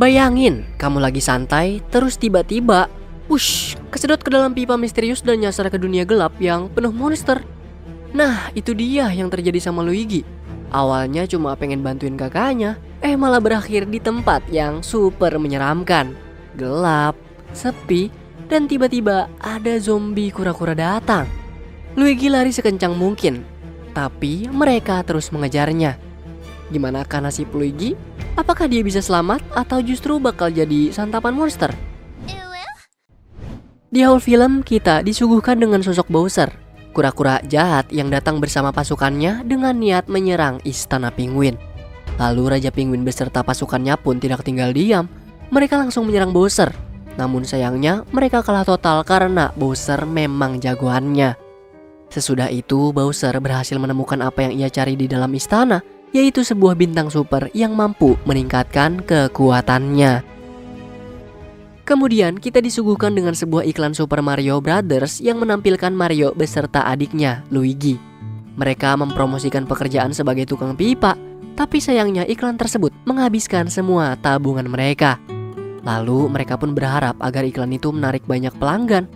Bayangin, kamu lagi santai, terus tiba-tiba, wush, kesedot ke dalam pipa misterius dan nyasar ke dunia gelap yang penuh monster. Nah, itu dia yang terjadi sama Luigi. Awalnya cuma pengen bantuin kakaknya, malah berakhir di tempat yang super menyeramkan. Gelap, sepi, dan tiba-tiba ada zombie kura-kura datang. Luigi lari sekencang mungkin, tapi mereka terus mengejarnya. Gimana kan nasib Luigi? Apakah dia bisa selamat atau justru bakal jadi santapan monster? Di awal film kita disuguhkan dengan sosok Bowser, kura-kura jahat yang datang bersama pasukannya dengan niat menyerang Istana Penguin. Lalu Raja Penguin beserta pasukannya pun tidak tinggal diam. Mereka langsung menyerang Bowser. Namun sayangnya mereka kalah total karena Bowser memang jagoannya. Sesudah itu Bowser berhasil menemukan apa yang ia cari di dalam istana, yaitu sebuah bintang super yang mampu meningkatkan kekuatannya. Kemudian kita disuguhkan dengan sebuah iklan Super Mario Brothers yang menampilkan Mario beserta adiknya, Luigi. Mereka mempromosikan pekerjaan sebagai tukang pipa, tapi sayangnya iklan tersebut menghabiskan semua tabungan mereka. Lalu mereka pun berharap agar iklan itu menarik banyak pelanggan.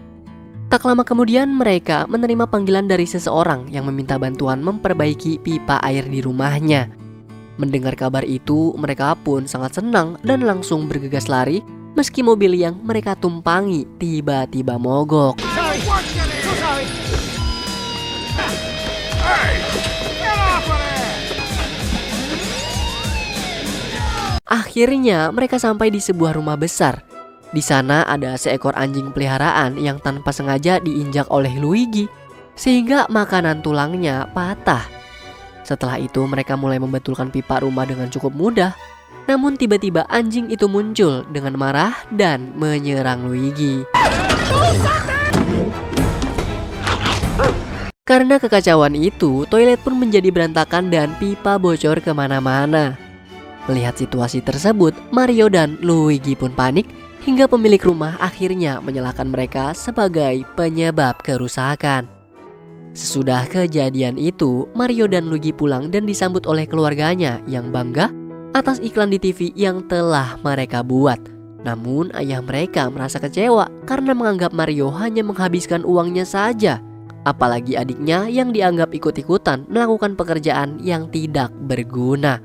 Tak lama kemudian mereka menerima panggilan dari seseorang yang meminta bantuan memperbaiki pipa air di rumahnya. Mendengar kabar itu, mereka pun sangat senang dan langsung bergegas lari meski mobil yang mereka tumpangi tiba-tiba mogok. Akhirnya mereka sampai di sebuah rumah besar. Di sana ada seekor anjing peliharaan yang tanpa sengaja diinjak oleh Luigi, sehingga makanan tulangnya patah. Setelah itu mereka mulai membetulkan pipa rumah dengan cukup mudah. Namun tiba-tiba anjing itu muncul dengan marah dan menyerang Luigi. Karena kekacauan itu, toilet pun menjadi berantakan dan pipa bocor kemana-mana. Melihat situasi tersebut, Mario dan Luigi pun panik, hingga pemilik rumah akhirnya menyalahkan mereka sebagai penyebab kerusakan. Sesudah kejadian itu, Mario dan Luigi pulang dan disambut oleh keluarganya yang bangga atas iklan di TV yang telah mereka buat. Namun ayah mereka merasa kecewa karena menganggap Mario hanya menghabiskan uangnya saja. Apalagi adiknya yang dianggap ikut-ikutan melakukan pekerjaan yang tidak berguna.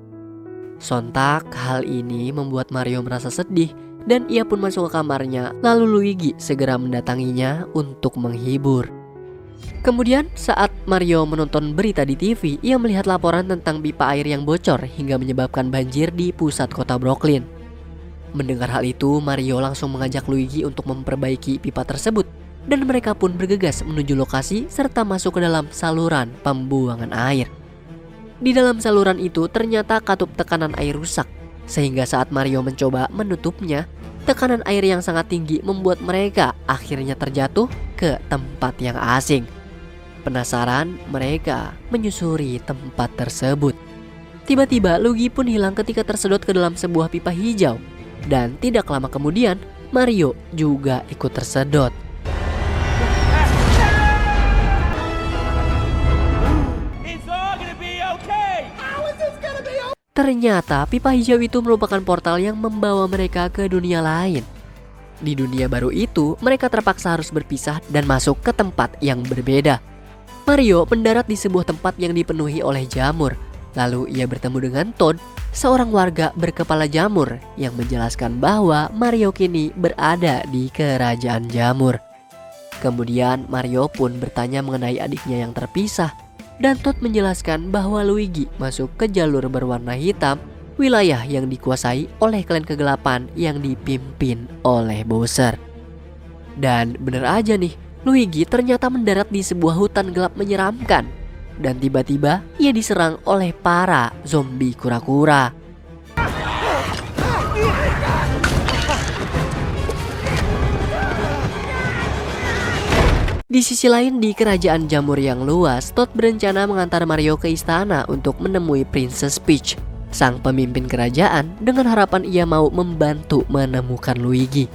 Sontak hal ini membuat Mario merasa sedih dan ia pun masuk ke kamarnya, lalu Luigi segera mendatanginya untuk menghibur. Kemudian saat Mario menonton berita di TV, ia melihat laporan tentang pipa air yang bocor hingga menyebabkan banjir di pusat kota Brooklyn. Mendengar hal itu, Mario langsung mengajak Luigi untuk memperbaiki pipa tersebut dan mereka pun bergegas menuju lokasi serta masuk ke dalam saluran pembuangan air. Di dalam saluran itu ternyata katup tekanan air rusak, sehingga saat Mario mencoba menutupnya, tekanan air yang sangat tinggi membuat mereka akhirnya terjatuh ke tempat yang asing. Penasaran, mereka menyusuri tempat tersebut. Tiba-tiba Luigi pun hilang ketika tersedot ke dalam sebuah pipa hijau. Dan tidak lama kemudian, Mario juga ikut tersedot. Ternyata pipa hijau itu merupakan portal yang membawa mereka ke dunia lain. Di dunia baru itu, mereka terpaksa harus berpisah dan masuk ke tempat yang berbeda. Mario mendarat di sebuah tempat yang dipenuhi oleh jamur. Lalu ia bertemu dengan Toad, seorang warga berkepala jamur yang menjelaskan bahwa Mario kini berada di kerajaan jamur. Kemudian Mario pun bertanya mengenai adiknya yang terpisah. Dan Toad menjelaskan bahwa Luigi masuk ke jalur berwarna hitam, wilayah yang dikuasai oleh klan kegelapan yang dipimpin oleh Bowser. Dan bener aja nih, Luigi ternyata mendarat di sebuah hutan gelap menyeramkan. Dan tiba-tiba ia diserang oleh para zombie kura-kura. Di sisi lain di kerajaan jamur yang luas, Toad berencana mengantar Mario ke istana untuk menemui Princess Peach, sang pemimpin kerajaan, dengan harapan ia mau membantu menemukan Luigi.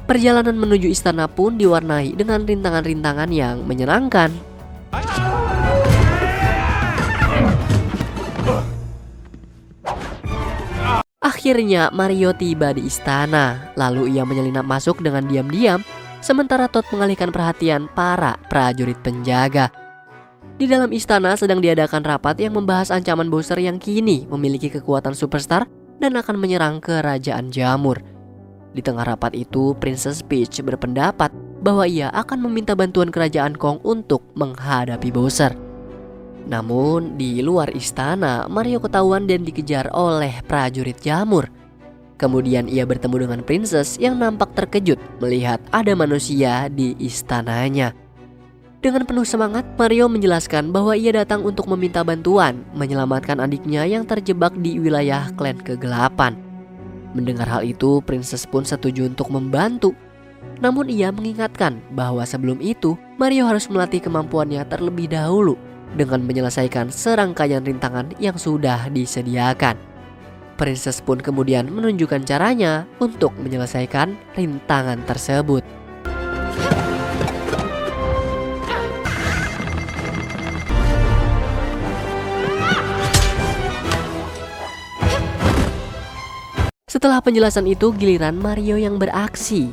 Perjalanan menuju istana pun diwarnai dengan rintangan-rintangan yang menyenangkan. Akhirnya Mario tiba di istana, lalu ia menyelinap masuk dengan diam-diam, sementara Toad mengalihkan perhatian para prajurit penjaga. Di dalam istana sedang diadakan rapat yang membahas ancaman Bowser yang kini memiliki kekuatan superstar dan akan menyerang kerajaan jamur. Di tengah rapat itu, Princess Peach berpendapat bahwa ia akan meminta bantuan kerajaan Kong untuk menghadapi Bowser. Namun di luar istana, Mario ketahuan dan dikejar oleh prajurit jamur. Kemudian ia bertemu dengan Princess yang nampak terkejut melihat ada manusia di istananya. Dengan penuh semangat, Mario menjelaskan bahwa ia datang untuk meminta bantuan menyelamatkan adiknya yang terjebak di wilayah klan kegelapan. Mendengar hal itu, Princess pun setuju untuk membantu. Namun ia mengingatkan bahwa sebelum itu, Mario harus melatih kemampuannya terlebih dahulu dengan menyelesaikan serangkaian rintangan yang sudah disediakan. Princess pun kemudian menunjukkan caranya untuk menyelesaikan rintangan tersebut. Setelah penjelasan itu, giliran Mario yang beraksi.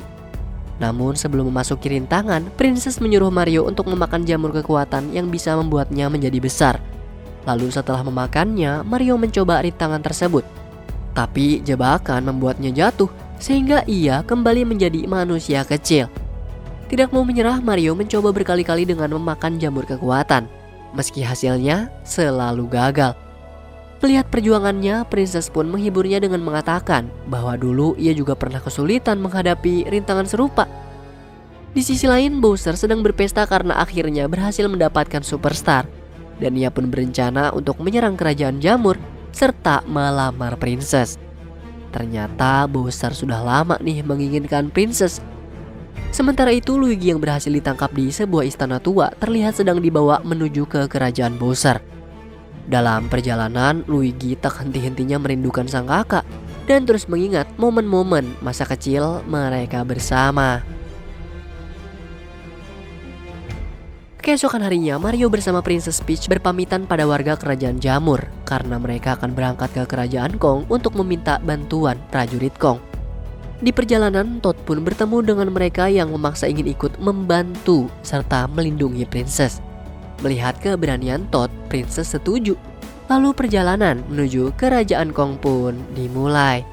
Namun sebelum memasuki rintangan, Princess menyuruh Mario untuk memakan jamur kekuatan yang bisa membuatnya menjadi besar. Lalu setelah memakannya, Mario mencoba rintangan tersebut. Tapi jebakan membuatnya jatuh, sehingga ia kembali menjadi manusia kecil. Tidak mau menyerah, Mario mencoba berkali-kali dengan memakan jamur kekuatan. Meski hasilnya selalu gagal. Melihat perjuangannya, Princess pun menghiburnya dengan mengatakan bahwa dulu ia juga pernah kesulitan menghadapi rintangan serupa. Di sisi lain, Bowser sedang berpesta karena akhirnya berhasil mendapatkan superstar. Dan ia pun berencana untuk menyerang kerajaan jamur serta melamar Princess. Ternyata Bowser sudah lama nih menginginkan Princess. Sementara itu, Luigi yang berhasil ditangkap di sebuah istana tua terlihat sedang dibawa menuju ke kerajaan Bowser. Dalam perjalanan, Luigi tak henti-hentinya merindukan sang kakak dan terus mengingat momen-momen masa kecil mereka bersama. Keesokan harinya, Mario bersama Princess Peach berpamitan pada warga kerajaan jamur karena mereka akan berangkat ke kerajaan Kong untuk meminta bantuan prajurit Kong. Di perjalanan, Toad pun bertemu dengan mereka yang memaksa ingin ikut membantu serta melindungi Princess. Melihat keberanian Toad, Princess setuju. Lalu perjalanan menuju kerajaan Kong pun dimulai.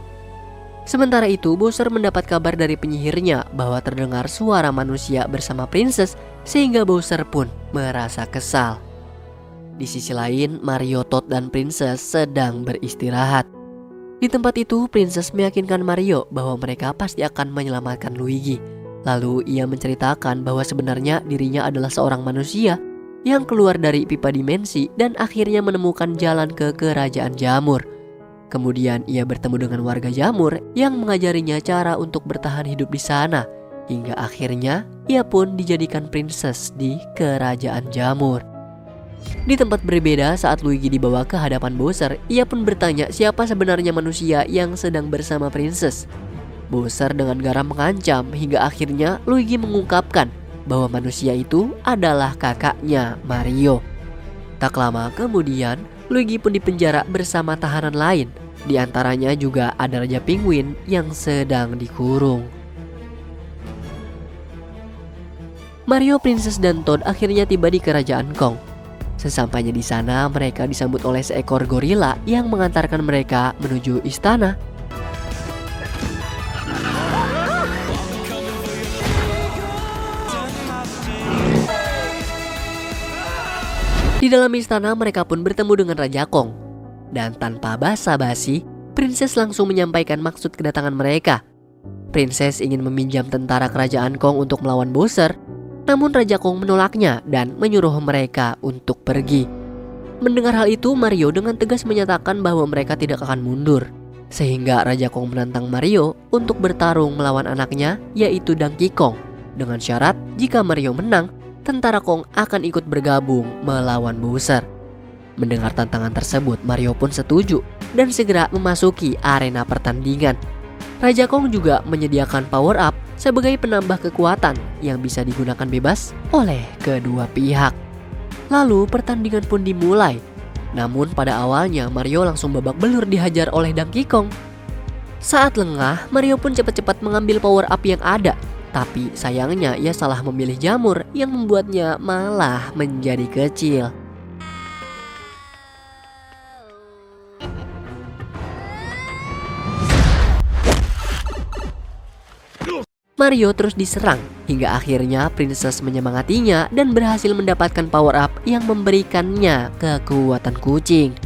Sementara itu, Bowser mendapat kabar dari penyihirnya bahwa terdengar suara manusia bersama Princess, sehingga Bowser pun merasa kesal. Di sisi lain, Mario, Toad, dan Princess sedang beristirahat. Di tempat itu, Princess meyakinkan Mario bahwa mereka pasti akan menyelamatkan Luigi. Lalu ia menceritakan bahwa sebenarnya dirinya adalah seorang manusia yang keluar dari pipa dimensi dan akhirnya menemukan jalan ke kerajaan jamur. Kemudian ia bertemu dengan warga jamur yang mengajarinya cara untuk bertahan hidup di sana. Hingga akhirnya ia pun dijadikan princess di kerajaan jamur. Di tempat berbeda, saat Luigi dibawa ke hadapan Bowser, ia pun bertanya siapa sebenarnya manusia yang sedang bersama princess. Bowser dengan garam mengancam hingga akhirnya Luigi mengungkapkan bahwa manusia itu adalah kakaknya Mario. Tak lama kemudian, Luigi pun dipenjara bersama tahanan lain. Di antaranya juga ada Raja Penguin yang sedang dikurung. Mario, Princess, dan Toad akhirnya tiba di kerajaan Kong. Sesampainya di sana, mereka disambut oleh seekor gorila yang mengantarkan mereka menuju istana. Di dalam istana, mereka pun bertemu dengan Raja Kong. Dan tanpa basa-basi, Princess langsung menyampaikan maksud kedatangan mereka. Princess ingin meminjam tentara kerajaan Kong untuk melawan Bowser. Namun Raja Kong menolaknya dan menyuruh mereka untuk pergi. Mendengar hal itu, Mario dengan tegas menyatakan bahwa mereka tidak akan mundur. Sehingga Raja Kong menantang Mario untuk bertarung melawan anaknya, yaitu Donkey Kong. Dengan syarat jika Mario menang, tentara Kong akan ikut bergabung melawan Bowser. Mendengar tantangan tersebut, Mario pun setuju dan segera memasuki arena pertandingan. Raja Kong juga menyediakan power up sebagai penambah kekuatan yang bisa digunakan bebas oleh kedua pihak. Lalu pertandingan pun dimulai. Namun pada awalnya Mario langsung babak belur dihajar oleh Donkey Kong. Saat lengah, Mario pun cepat-cepat mengambil power up yang ada. Tapi sayangnya ia salah memilih jamur yang membuatnya malah menjadi kecil. Mario terus diserang hingga akhirnya Princess menyemangatinya dan berhasil mendapatkan power up yang memberikannya kekuatan kucing.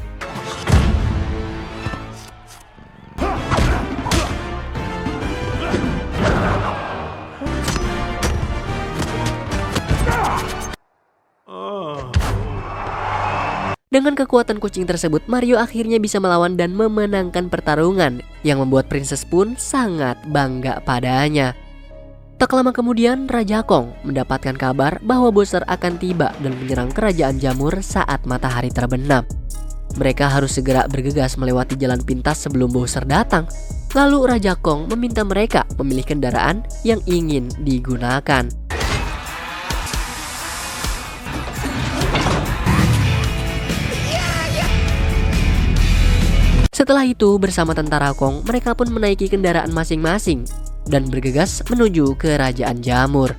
Dengan kekuatan kucing tersebut, Mario akhirnya bisa melawan dan memenangkan pertarungan yang membuat Princess pun sangat bangga padanya. Tak lama kemudian, Raja Kong mendapatkan kabar bahwa Bowser akan tiba dan menyerang kerajaan jamur saat matahari terbenam. Mereka harus segera bergegas melewati jalan pintas sebelum Bowser datang. Lalu Raja Kong meminta mereka memilih kendaraan yang ingin digunakan. Setelah itu, bersama tentara Kong, mereka pun menaiki kendaraan masing-masing dan bergegas menuju kerajaan jamur.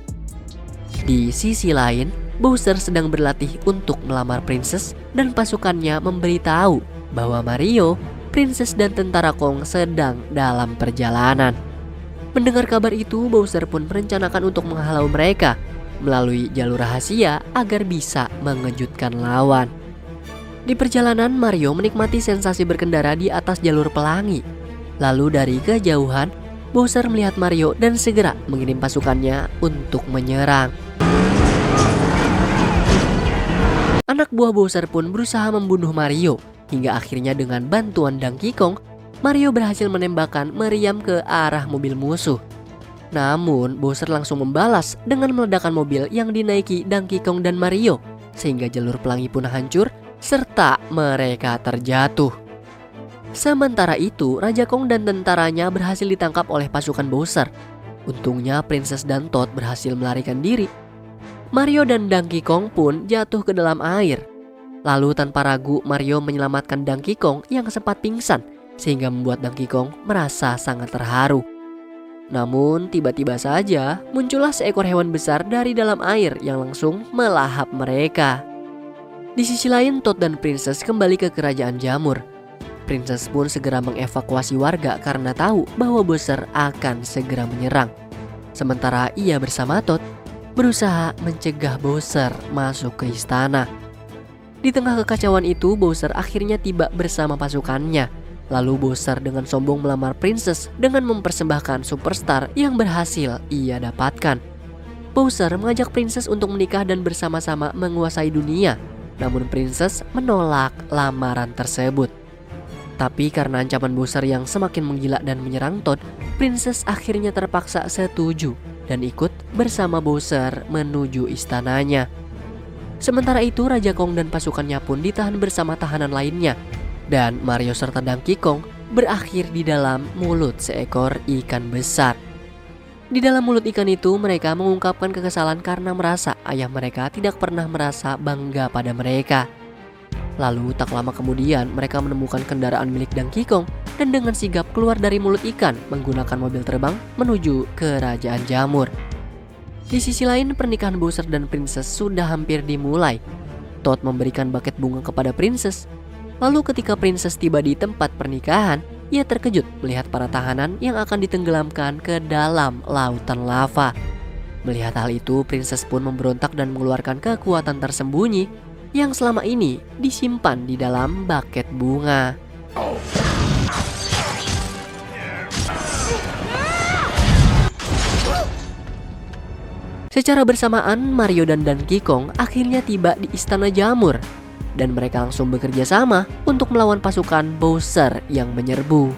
Di sisi lain, Bowser sedang berlatih untuk melamar Princess dan pasukannya memberitahu bahwa Mario, Princess dan tentara Kong sedang dalam perjalanan. Mendengar kabar itu, Bowser pun merencanakan untuk menghalau mereka melalui jalur rahasia agar bisa mengejutkan lawan. Di perjalanan, Mario menikmati sensasi berkendara di atas jalur pelangi. Lalu dari kejauhan, Bowser melihat Mario dan segera mengirim pasukannya untuk menyerang. Anak buah Bowser pun berusaha membunuh Mario, hingga akhirnya dengan bantuan Donkey Kong, Mario berhasil menembakkan meriam ke arah mobil musuh. Namun, Bowser langsung membalas dengan meledakkan mobil yang dinaiki Donkey Kong dan Mario, sehingga jalur pelangi pun hancur, serta mereka terjatuh. Sementara itu, Raja Kong dan tentaranya berhasil ditangkap oleh pasukan Bowser. Untungnya Princess dan Toad berhasil melarikan diri. Mario dan Donkey Kong pun jatuh ke dalam air. Lalu tanpa ragu Mario menyelamatkan Donkey Kong yang sempat pingsan, sehingga membuat Donkey Kong merasa sangat terharu. Namun tiba-tiba saja muncullah seekor hewan besar dari dalam air yang langsung melahap mereka. Di sisi lain, Toad dan Princess kembali ke kerajaan jamur. Princess pun segera mengevakuasi warga karena tahu bahwa Bowser akan segera menyerang. Sementara ia bersama Toad berusaha mencegah Bowser masuk ke istana. Di tengah kekacauan itu, Bowser akhirnya tiba bersama pasukannya. Lalu Bowser dengan sombong melamar Princess dengan mempersembahkan superstar yang berhasil ia dapatkan. Bowser mengajak Princess untuk menikah dan bersama-sama menguasai dunia. Namun Princess menolak lamaran tersebut. Tapi karena ancaman Bowser yang semakin menggila dan menyerang Toad, Princess akhirnya terpaksa setuju dan ikut bersama Bowser menuju istananya. Sementara itu, Raja Kong dan pasukannya pun ditahan bersama tahanan lainnya. Dan Mario serta Donkey Kong berakhir di dalam mulut seekor ikan besar. Di dalam mulut ikan itu, mereka mengungkapkan kekesalan karena merasa ayah mereka tidak pernah merasa bangga pada mereka. Lalu tak lama kemudian mereka menemukan kendaraan milik Donkey Kong dan dengan sigap keluar dari mulut ikan menggunakan mobil terbang menuju kerajaan jamur. Di sisi lain, pernikahan Bowser dan Princess sudah hampir dimulai. Toad memberikan buket bunga kepada Princess. Lalu ketika Princess tiba di tempat pernikahan, ia terkejut melihat para tahanan yang akan ditenggelamkan ke dalam lautan lava. Melihat hal itu, Princess pun memberontak dan mengeluarkan kekuatan tersembunyi yang selama ini disimpan di dalam buket bunga. Secara bersamaan, Mario dan Donkey Kong akhirnya tiba di istana jamur dan mereka langsung bekerja sama untuk melawan pasukan Bowser yang menyerbu.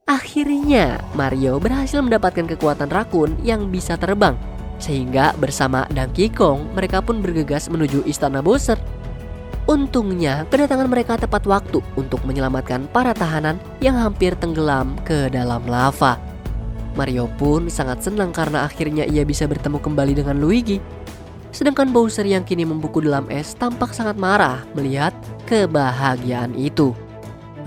Akhirnya, Mario berhasil mendapatkan kekuatan rakun yang bisa terbang. Sehingga bersama Donkey Kong, mereka pun bergegas menuju istana Bowser. Untungnya, kedatangan mereka tepat waktu untuk menyelamatkan para tahanan yang hampir tenggelam ke dalam lava. Mario pun sangat senang karena akhirnya ia bisa bertemu kembali dengan Luigi. Sedangkan Bowser yang kini membeku dalam es tampak sangat marah melihat kebahagiaan itu.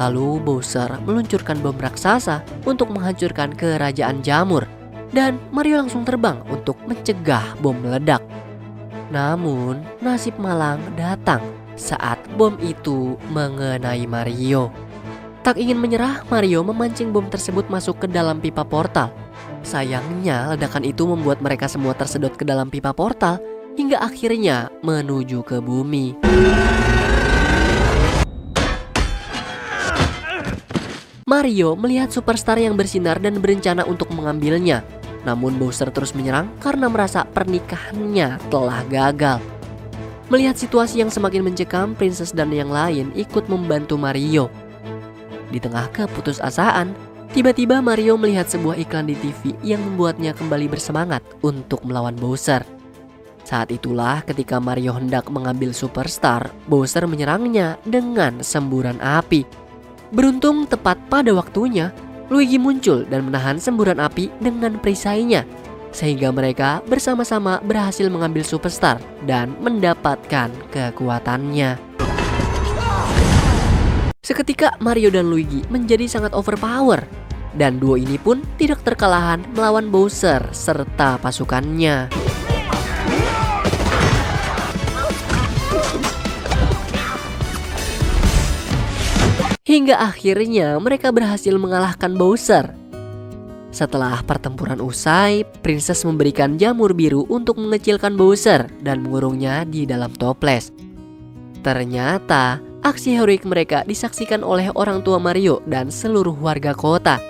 Lalu Bowser meluncurkan bom raksasa untuk menghancurkan kerajaan jamur. Dan Mario langsung terbang untuk mencegah bom meledak. Namun nasib malang datang saat bom itu mengenai Mario. Tak ingin menyerah, Mario memancing bom tersebut masuk ke dalam pipa portal. Sayangnya ledakan itu membuat mereka semua tersedot ke dalam pipa portal hingga akhirnya menuju ke bumi. Mario melihat superstar yang bersinar dan berencana untuk mengambilnya. Namun Bowser terus menyerang karena merasa pernikahannya telah gagal. Melihat situasi yang semakin mencekam, Princess dan yang lain ikut membantu Mario. Di tengah keputusasaan, tiba-tiba Mario melihat sebuah iklan di TV yang membuatnya kembali bersemangat untuk melawan Bowser. Saat itulah ketika Mario hendak mengambil superstar, Bowser menyerangnya dengan semburan api. Beruntung tepat pada waktunya, Luigi muncul dan menahan semburan api dengan perisainya, sehingga mereka bersama-sama berhasil mengambil superstar dan mendapatkan kekuatannya. Seketika Mario dan Luigi menjadi sangat overpower, dan duo ini pun tidak terkalahkan melawan Bowser serta pasukannya. Hingga akhirnya mereka berhasil mengalahkan Bowser. Setelah pertempuran usai, Princess memberikan jamur biru untuk mengecilkan Bowser dan mengurungnya di dalam toples. Ternyata aksi heroik mereka disaksikan oleh orang tua Mario dan seluruh warga kota,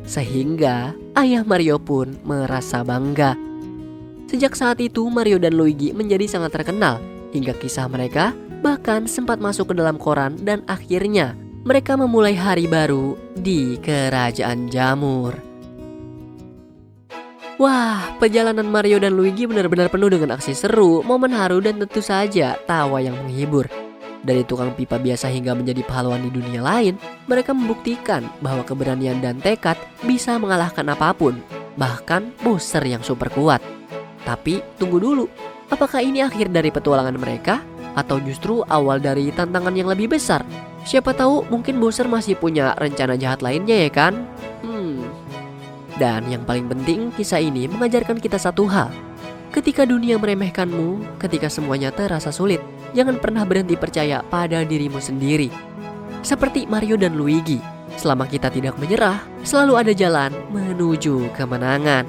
sehingga ayah Mario pun merasa bangga. Sejak saat itu Mario dan Luigi menjadi sangat terkenal, hingga kisah mereka bahkan sempat masuk ke dalam koran dan akhirnya mereka memulai hari baru di Kerajaan Jamur. Wah, perjalanan Mario dan Luigi benar-benar penuh dengan aksi seru, momen haru, dan tentu saja tawa yang menghibur. Dari tukang pipa biasa hingga menjadi pahlawan di dunia lain, mereka membuktikan bahwa keberanian dan tekad bisa mengalahkan apapun, bahkan Bowser yang super kuat. Tapi tunggu dulu, apakah ini akhir dari petualangan mereka? Atau justru awal dari tantangan yang lebih besar? Siapa tahu mungkin Bowser masih punya rencana jahat lainnya ya kan? Dan yang paling penting, kisah ini mengajarkan kita satu hal. Ketika dunia meremehkanmu, ketika semuanya terasa sulit, jangan pernah berhenti percaya pada dirimu sendiri. Seperti Mario dan Luigi, selama kita tidak menyerah, selalu ada jalan menuju kemenangan.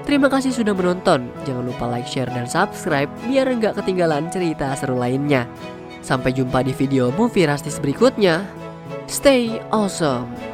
Terima kasih sudah menonton. Jangan lupa like, share, dan subscribe biar nggak ketinggalan cerita seru lainnya. Sampai jumpa di video Movie Rastis berikutnya. Stay awesome.